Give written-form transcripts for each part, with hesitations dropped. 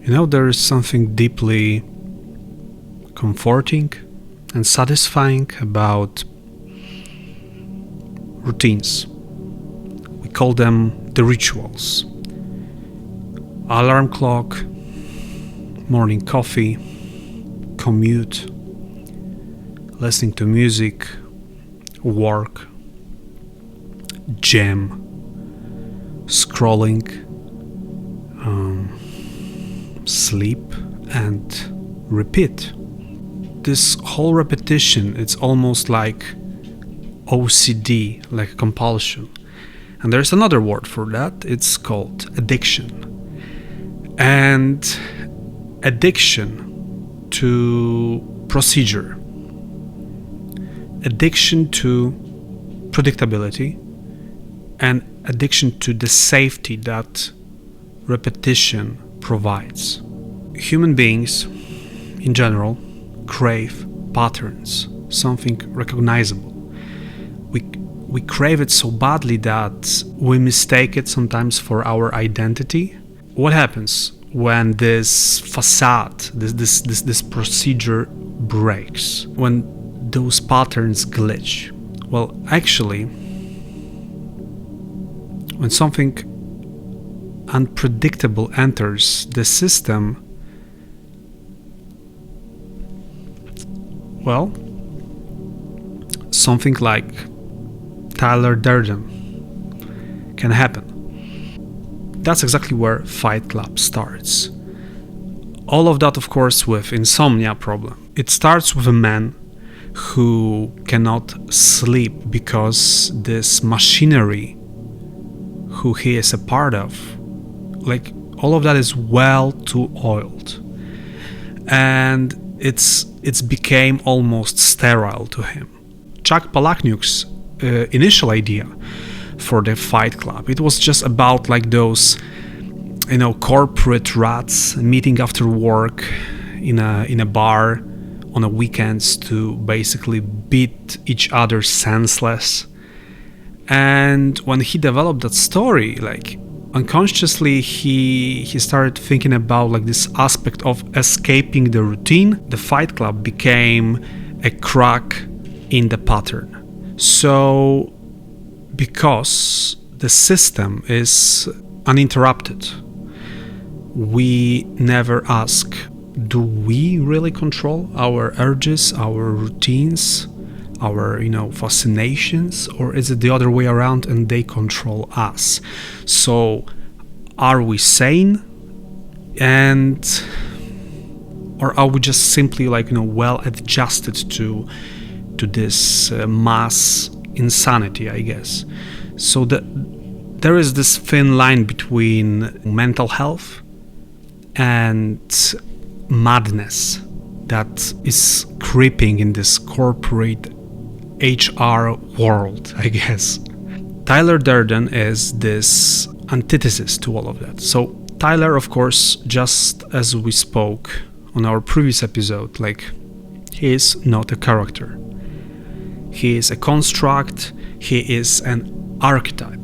There is something deeply comforting and satisfying about routines. We call them the rituals. Alarm clock, morning coffee, commute, listening to music, work, gym, scrolling, sleep, and repeat. This whole repetition, it's almost like OCD, like compulsion. And there's another word for that, it's called addiction. And addiction to procedure, addiction to predictability, and addiction to the safety that repetition provides. Human beings, in general, crave patterns, something recognizable. We crave it so badly that we mistake it sometimes for our identity. What happens when this facade, this procedure breaks? When those patterns glitch? Well, actually, when something unpredictable enters the system, well, something like Tyler Durden can happen. That's exactly where Fight Club starts. All of that, of course, with insomnia problem. It starts with a man who cannot sleep because this machinery who he is a part of, like all of that is well too oiled, and it's became almost sterile to him. Chuck Palahniuk's initial idea for the Fight Club, it was just about like those corporate rats meeting after work in a bar on a weekends to basically beat each other senseless. And when he developed that story, like unconsciously he started thinking about like this aspect of escaping the routine. The Fight Club became a crack in the pattern. So because the system is uninterrupted, we never ask, do we really control our urges, our routines, our fascinations, or is it the other way around and they control us? So are we sane, or are we just simply well adjusted to this mass insanity, I guess? So there is this thin line between mental health and madness that is creeping in this corporate HR world, I guess. Tyler Durden is this antithesis to all of that. So Tyler, of course, just as we spoke on our previous episode, he is not a character. He is a construct, he is an archetype.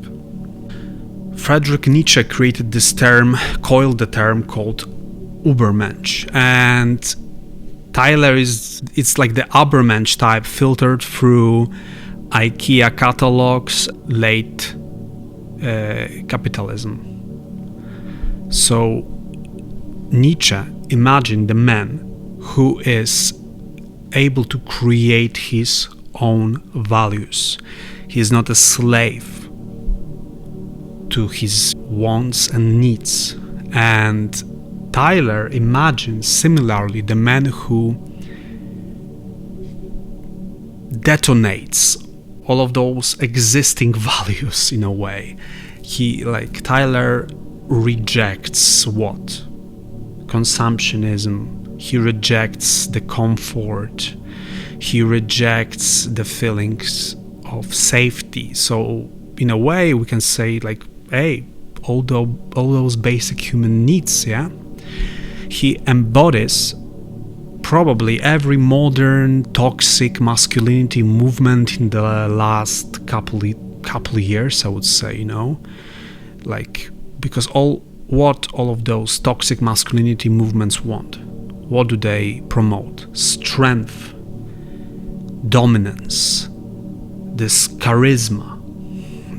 Friedrich Nietzsche coined the term called Übermensch, and Tyler it's like the Übermensch type filtered through IKEA catalogs, late capitalism. So Nietzsche imagined the man who is able to create his own values. He is not a slave to his wants and needs. And Tyler imagines similarly the man who detonates all of those existing values in a way. Tyler rejects what? Consumptionism. He rejects the comfort. He rejects the feelings of safety. So in a way we can say hey, all those basic human needs, yeah? He embodies probably every modern toxic masculinity movement in the last couple of years, I would say, because all what all of those toxic masculinity movements want. What do they promote? Strength, dominance, this charisma,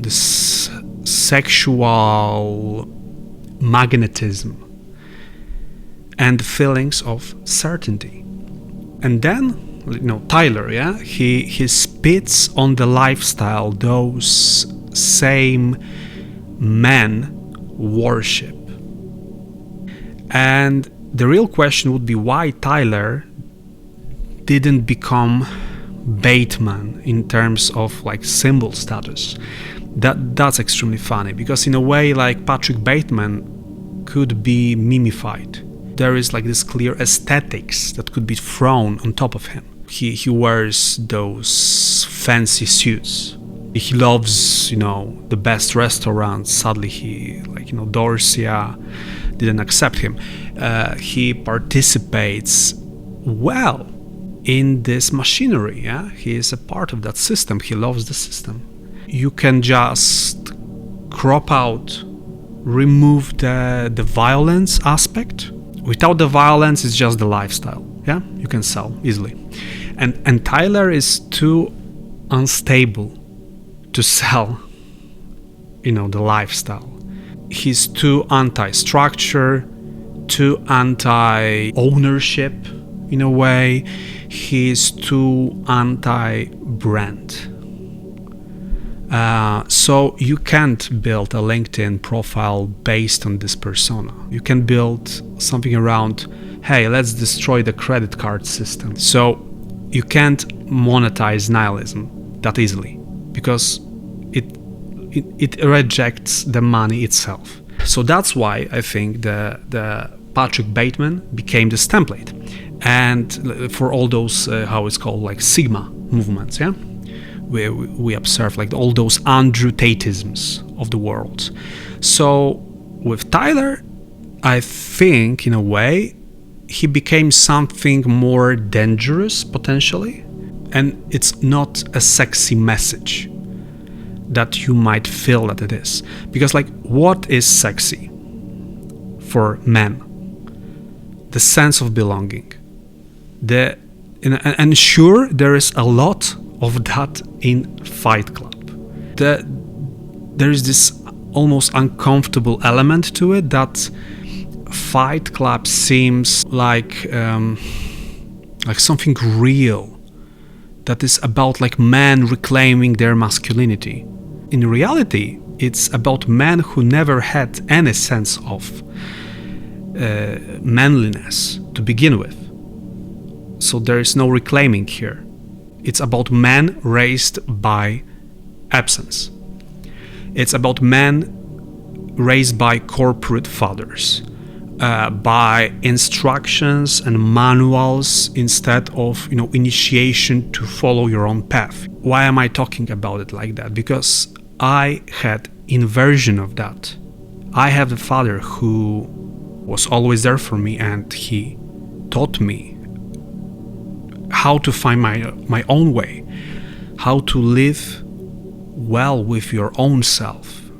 this sexual magnetism, and feelings of certainty. And then, Tyler, he spits on the lifestyle those same men worship. And the real question would be why Tyler didn't become Bateman in terms of symbol status. That's extremely funny, because in a way Patrick Bateman could be mimified. There is this clear aesthetics that could be thrown on top of him. He wears those fancy suits. He loves, the best restaurants. Sadly, Dorsia didn't accept him. He participates well in this machinery. He is a part of that system. He loves the system. You can just crop out, remove the violence aspect. Without the violence, it's just the lifestyle. You can sell easily. And Tyler is too unstable to sell, the lifestyle. He's too anti-structure, too anti-ownership in a way. He's too anti-brand. So you can't build a LinkedIn profile based on this persona. You can build something around, hey, let's destroy the credit card system. So you can't monetize nihilism that easily, because it rejects the money itself. So that's why I think the Patrick Bateman became this template. And for all those, how it's called, Sigma movements, we observe all those Andrew Tatisms of the world. So with Tyler, I think in a way he became something more dangerous potentially, and it's not a sexy message that you might feel that it is, because what is sexy for men? The sense of belonging. And sure, there is a lot of that in Fight Club. There is this almost uncomfortable element to it, that Fight Club seems like something real, that is about men reclaiming their masculinity. In reality, it's about men who never had any sense of manliness to begin with. So there is no reclaiming here. It's about men raised by absence. It's about men raised by corporate fathers, by instructions and manuals instead of initiation to follow your own path. Why am I talking about it like that? Because I had inversion of that. I have a father who was always there for me, and he taught me how to find my own way, how to live well with your own self.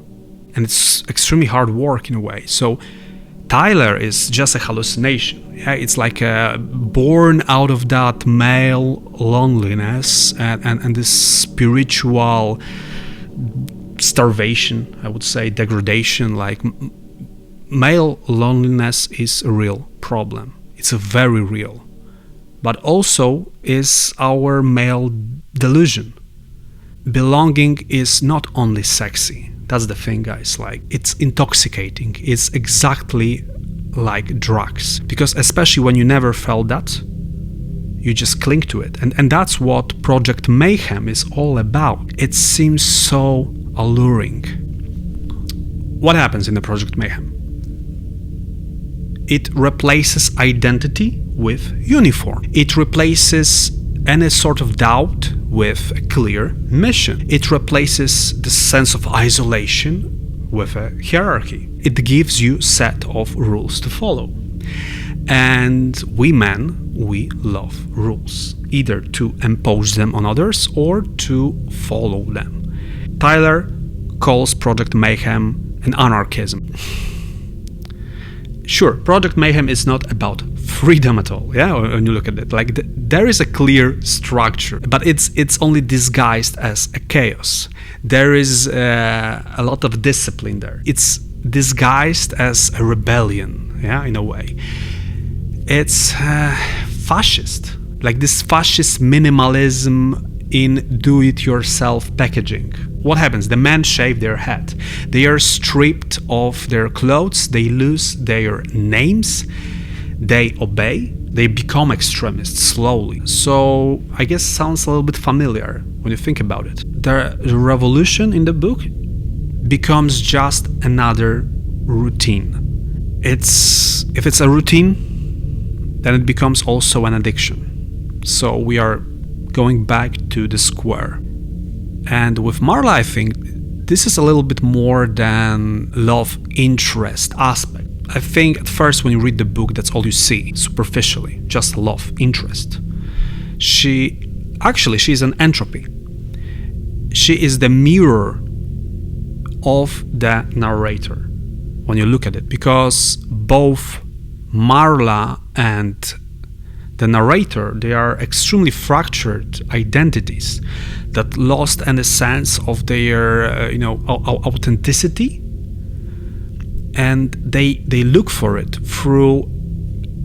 And it's extremely hard work in a way. So Tyler is just a hallucination. It's born out of that male loneliness and this spiritual starvation, I would say, degradation. Male loneliness is a real problem. It's a very real. But also is our male delusion. Belonging is not only sexy. That's the thing, guys. It's intoxicating. It's exactly like drugs. Because especially when you never felt that, you just cling to it. And that's what Project Mayhem is all about. It seems so alluring. What happens in the Project Mayhem? It replaces identity with uniform. It replaces any sort of doubt with a clear mission. It replaces the sense of isolation with a hierarchy. It gives you a set of rules to follow. And we men, we love rules, either to impose them on others or to follow them. Tyler calls Project Mayhem an anarchism. Sure, Project Mayhem is not about freedom at all, yeah, when you look at it. Like, there is a clear structure, but it's only disguised as a chaos. There is a lot of discipline there. It's disguised as a rebellion, yeah, in a way. It's fascist, like this fascist minimalism in do-it-yourself packaging. What happens? The men shave their head. They are stripped of their clothes. They lose their names. They obey. They become extremists slowly. So I guess sounds a little bit familiar when you think about it. The revolution in the book becomes just another routine. If it's a routine, then it becomes also an addiction. So we are going back to the square. And with Marla, I think this is a little bit more than love interest aspect. I think at first when you read the book, that's all you see, superficially, just love interest. She's an entropy. She is the mirror of the narrator when you look at it, because both Marla and the narrator, they are extremely fractured identities that lost any sense of their authenticity, and they look for it through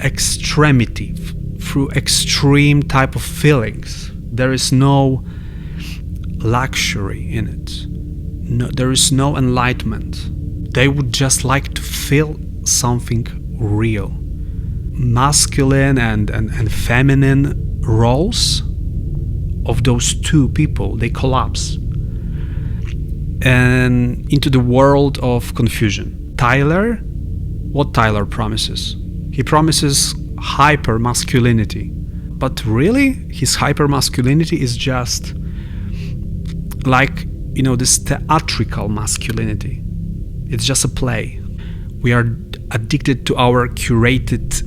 extremity, through extreme type of feelings. There is no luxury in it. No, there is no enlightenment. They would just like to feel something real. Masculine and feminine roles of those two people, they collapse and into the world of confusion. What Tyler promises? He promises hyper masculinity, but really his hyper masculinity is just like, this theatrical masculinity. It's just a play. We are addicted to our curated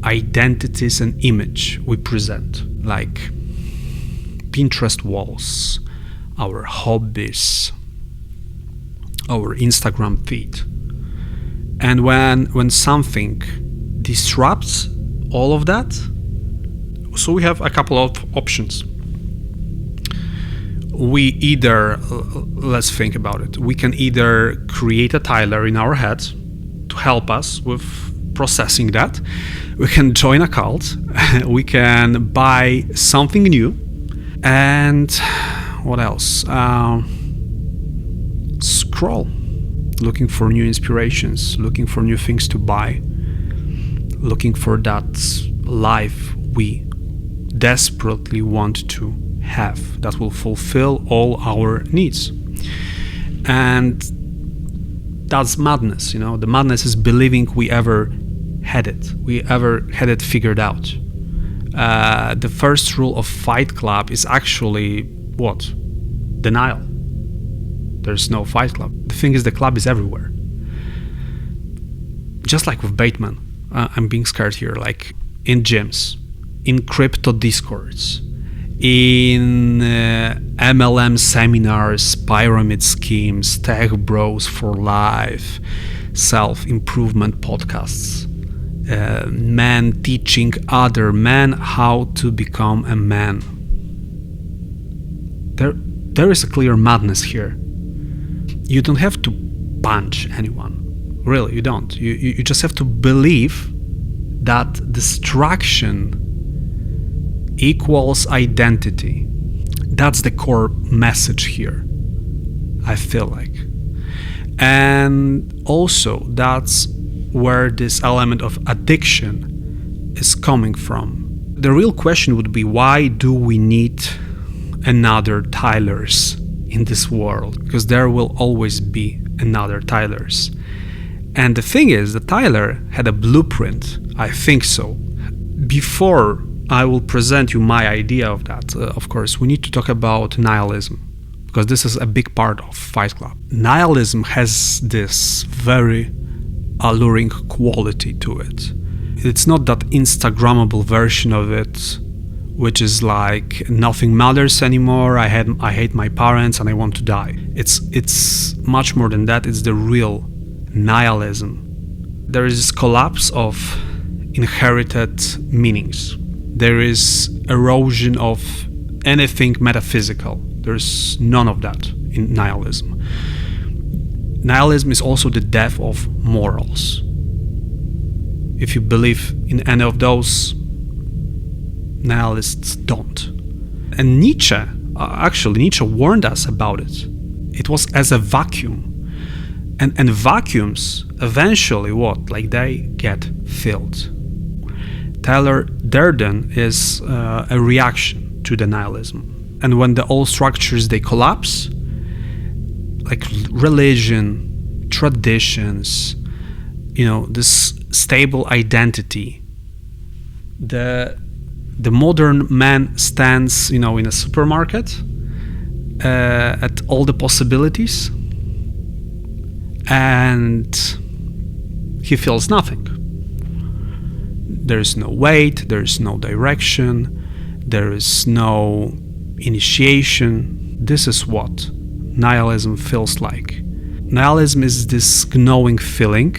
identities and image we present, like Pinterest walls, our hobbies, our Instagram feed. And when something disrupts all of that, so we have a couple of options. Let's think about it. We can either create a Tyler in our head to help us with processing that. We can join a cult. We can buy something new. And what else? Scroll, looking for new inspirations, looking for new things to buy, looking for that life we desperately want to have, that will fulfill all our needs. And that's madness, The madness is believing we ever had it figured out. The first rule of Fight Club is actually what? Denial. There's no Fight Club. The thing is, the club is everywhere. Just like with Bateman, I'm being scared here, like in gyms, in crypto discords, in MLM seminars, pyramid schemes, tech bros for life, self-improvement podcasts, men teaching other men how to become a man. There is a clear madness here. You don't have to punch anyone. Really, you don't. You just have to believe that destruction equals identity. That's the core message here, I feel like. And also, that's where this element of addiction is coming from. The real question would be, why do we need another Tylers in this world? Because there will always be another Tylers. And the thing is, the Tyler had a blueprint, I think so. Before I will present you my idea of that, of course, we need to talk about nihilism, because this is a big part of Fight Club. Nihilism has this very alluring quality to it. It's not that Instagrammable version of it, which is like nothing matters anymore, I hate my parents and I want to die. It's much more than that. It's the real nihilism there is this collapse of inherited meanings. There is erosion of anything metaphysical. There's none of that in nihilism. Nihilism is also the death of morals. If you believe in any of those, nihilists don't. And Nietzsche warned us about it. It was as a vacuum. And vacuums eventually they get filled. Tyler Durden is a reaction to the nihilism. And when the old structures, they collapse, like religion, traditions, this stable identity, the modern man stands, in a supermarket at all the possibilities, and he feels nothing. There is no weight, there is no direction, there is no initiation. This is what nihilism feels like. Nihilism is this gnawing feeling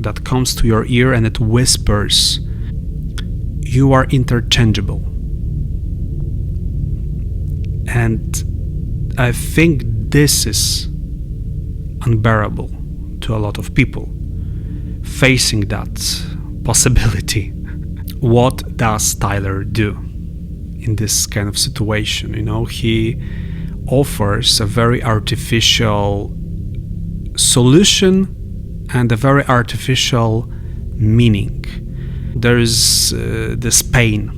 that comes to your ear and it whispers, you are interchangeable. And I think this is unbearable to a lot of people facing that possibility. What does Tyler do in this kind of situation? He offers a very artificial solution and a very artificial meaning. There is this pain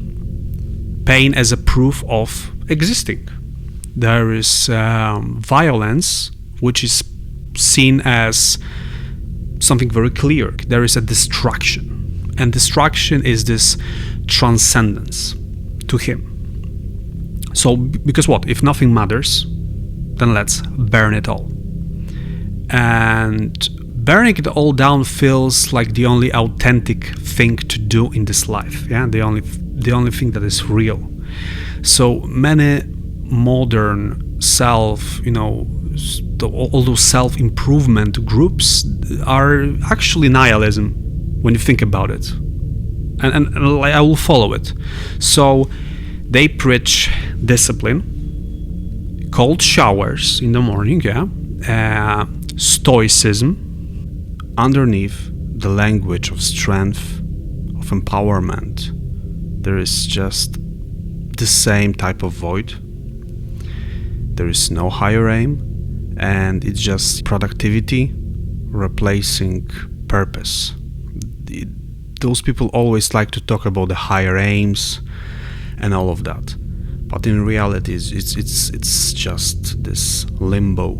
as a proof of existing. There is violence, which is seen as something very clear. There is a destruction. And destruction is this transcendence to him. So, because what? If nothing matters, then let's burn it all. And burning it all down feels like the only authentic thing to do in this life. Yeah, the only thing that is real. So many modern all those self-improvement groups are actually nihilism when you think about it. And I will follow it. So they preach discipline, cold showers in the morning, stoicism. Underneath the language of strength, of empowerment, there is just the same type of void. There is no higher aim, and it's just productivity replacing purpose. Those people always like to talk about the higher aims and all of that, but in reality, it's just this limbo.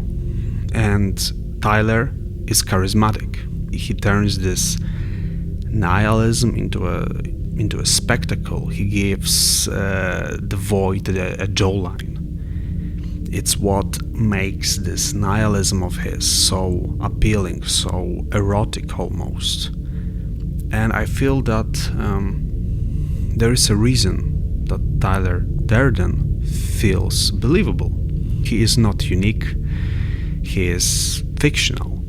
And Tyler is charismatic. He turns this nihilism into a spectacle. He gives the void a jawline. It's what makes this nihilism of his so appealing, so erotic almost. And I feel that there is a reason that Tyler Durden feels believable. He is not unique, he is fictional,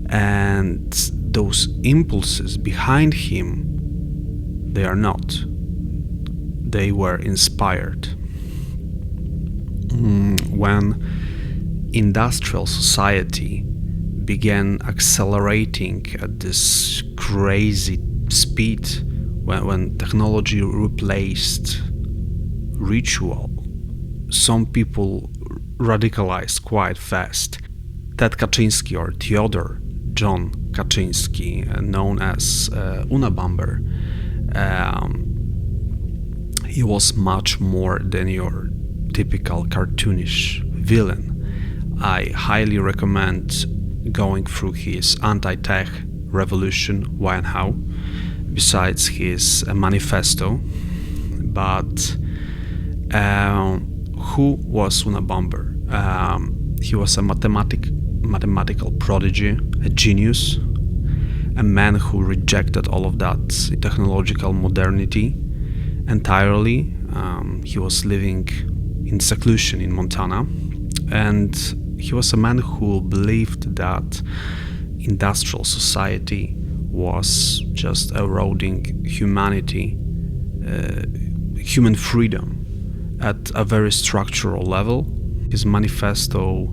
and those impulses behind him, they are not. They were inspired. When industrial society began accelerating at this crazy speed, when technology replaced ritual, some people radicalized quite fast. Ted Kaczynski, or Theodore John Kaczynski, known as Unabomber, he was much more than your typical cartoonish villain. I highly recommend going through his anti-tech revolution, why and how, besides his manifesto. But who was Unabomber? He was a mathematical prodigy, a genius, a man who rejected all of that technological modernity entirely. He was living in seclusion in Montana, and he was a man who believed that industrial society was just eroding humanity, human freedom at a very structural level. His manifesto,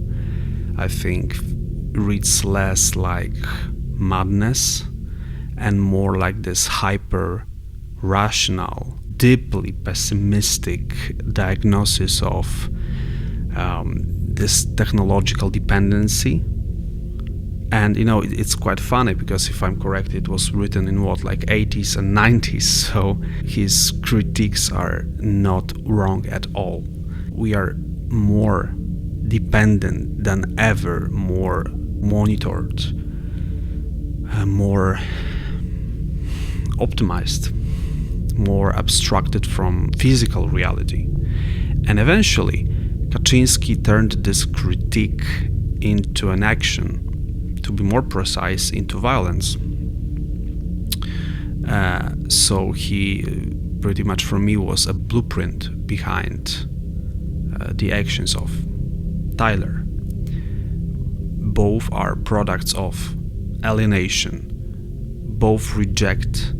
I think, reads less like madness and more like this hyper-rational, deeply pessimistic diagnosis of this technological dependency. And it's quite funny because, if I'm correct, it was written in 80s and 90s, so his critiques are not wrong at all. We are more dependent than ever, more monitored, more optimized, more abstracted from physical reality. And eventually, Kaczynski turned this critique into an action, to be more precise, into violence. So he pretty much, for me, was a blueprint behind the actions of Tyler. Both are products of alienation. Both reject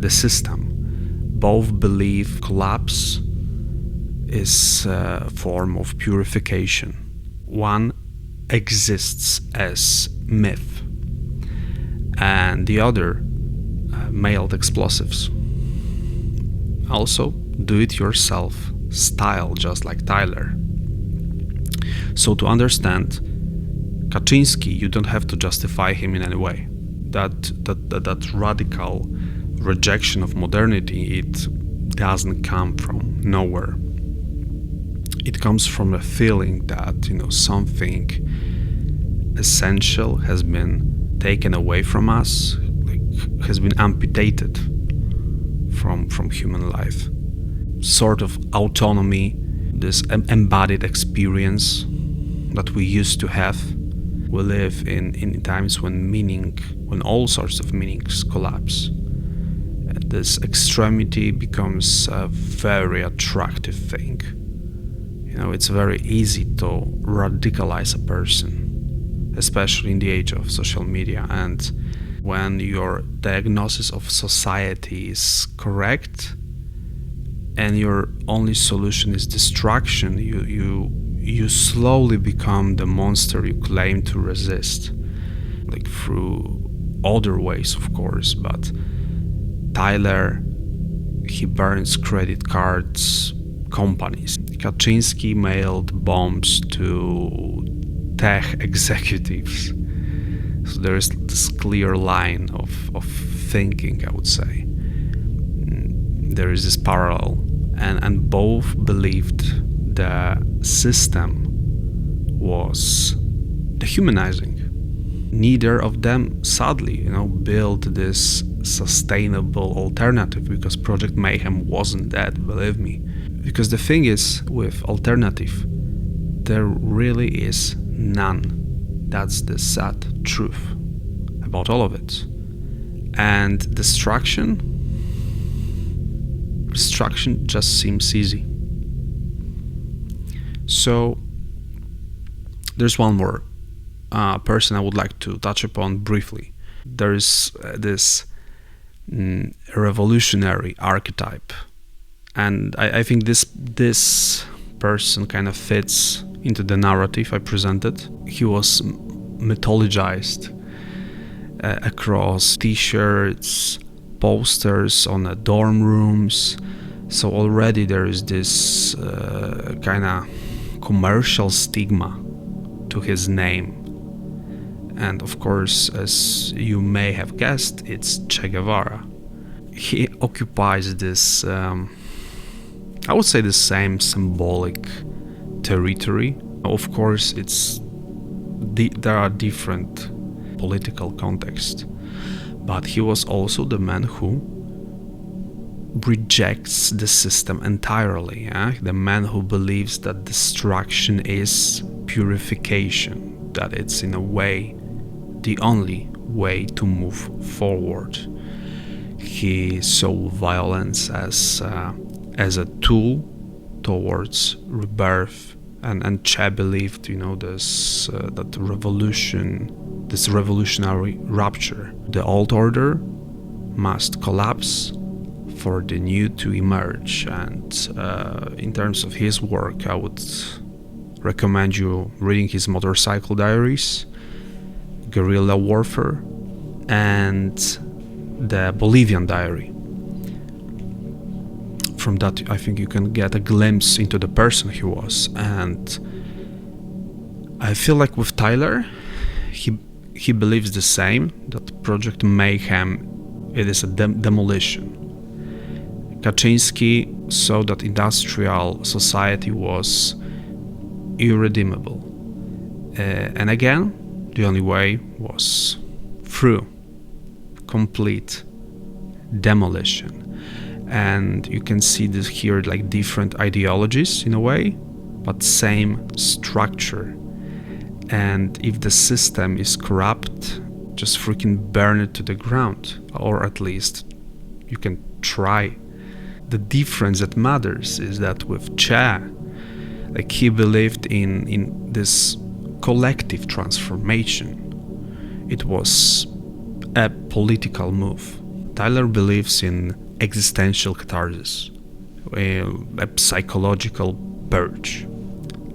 the system. Both believe collapse is a form of purification. One exists as myth, and the other mailed explosives. Also, do-it-yourself style, just like Tyler. So to understand Kaczynski, you don't have to justify him in any way. That radical rejection of modernity, it doesn't come from nowhere. It comes from a feeling that something essential has been taken away from us, has been amputated from human life. Sort of autonomy, this embodied experience that we used to have. We live in times when all sorts of meanings collapse. And this extremity becomes a very attractive thing. It's very easy to radicalize a person, especially in the age of social media. And when your diagnosis of society is correct and your only solution is destruction, you slowly become the monster you claim to resist, through other ways, of course. But Tyler, he burns credit cards, companies. Kaczynski mailed bombs to tech executives. So there is this clear line of thinking, I would say. There is this parallel, and both believed the system was dehumanizing. Neither of them, sadly, built this sustainable alternative, because Project Mayhem wasn't that, believe me. Because the thing is, with alternative, there really is none. That's the sad truth about all of it. And destruction just seems easy. So there's one more person I would like to touch upon briefly. There is this revolutionary archetype, and I think this person kind of fits into the narrative I presented. He was mythologized across t-shirts, posters on dorm rooms. So already there is this kind of commercial stigma to his name. And of course, as you may have guessed, it's Che Guevara. He occupies this, I would say, the same symbolic territory. Of course, there are different political contexts, but he was also the man who rejects the system entirely. The man who believes that destruction is purification, that it's in a way the only way to move forward. He saw violence as a tool towards rebirth, and Che believed, that revolution this revolutionary rupture. The old order must collapse for the new to emerge. And in terms of his work, I would recommend you reading his motorcycle diaries, Guerrilla Warfare, and the Bolivian diary. From that, I think you can get a glimpse into the person he was. And I feel like with Tyler, he believes the same, that Project Mayhem, it is a demolition. Kaczynski saw that industrial society was irredeemable. And again, the only way was through complete demolition. And you can see this here, like different ideologies in a way, but same structure. And if the system is corrupt, just freaking burn it to the ground, or at least you can try. The difference that matters is that with Che, like, he believed in this collective transformation. It was a political move. Tyler believes in existential catharsis, a psychological purge.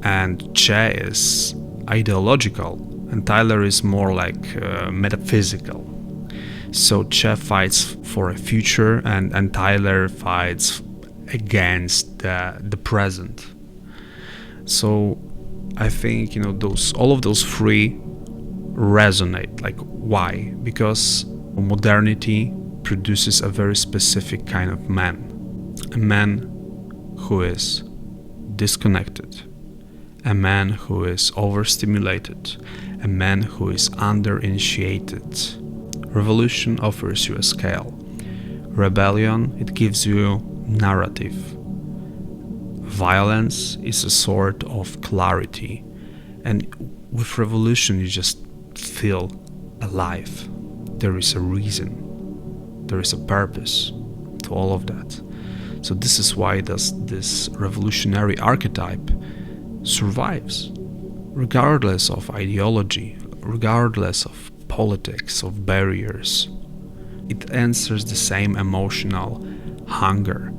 And Che is ideological, and Tyler is more like metaphysical. So Che fights for a future, and Tyler fights against the present. So I think, all of those three resonate. Like, why? Because modernity produces a very specific kind of man. A man who is disconnected. A man who is overstimulated. A man who is underinitiated. Revolution offers you a scale. Rebellion, it gives you narrative. Violence is a sort of clarity. And with revolution, you just feel alive. There is a reason. There is a purpose to all of that. So this is why this revolutionary archetype survives, regardless of ideology, regardless of politics, of barriers. It answers the same emotional hunger.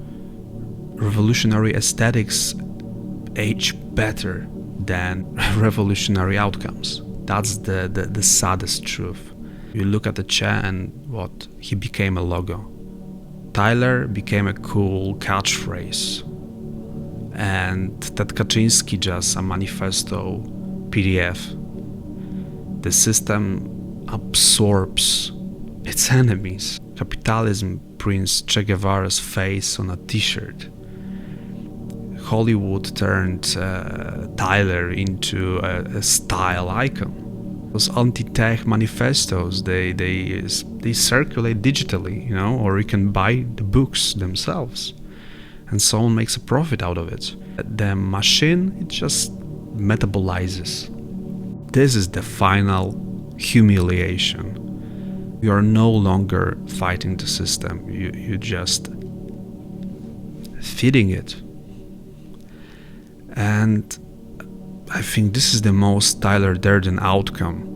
Revolutionary aesthetics age better than revolutionary outcomes. That's the saddest truth. You look at the Che and what? He became a logo. Tyler became a cool catchphrase. And that Kaczynski just a manifesto PDF. The system absorbs its enemies. Capitalism prints Che Guevara's face on a t-shirt. Hollywood turned Tyler into a style icon. Those anti-tech manifestos, they circulate digitally, or you can buy the books themselves, and someone makes a profit out of it. The machine, it just metabolizes. This is the final humiliation. You are no longer fighting the system. You're just feeding it. And I think this is the most Tyler Durden outcome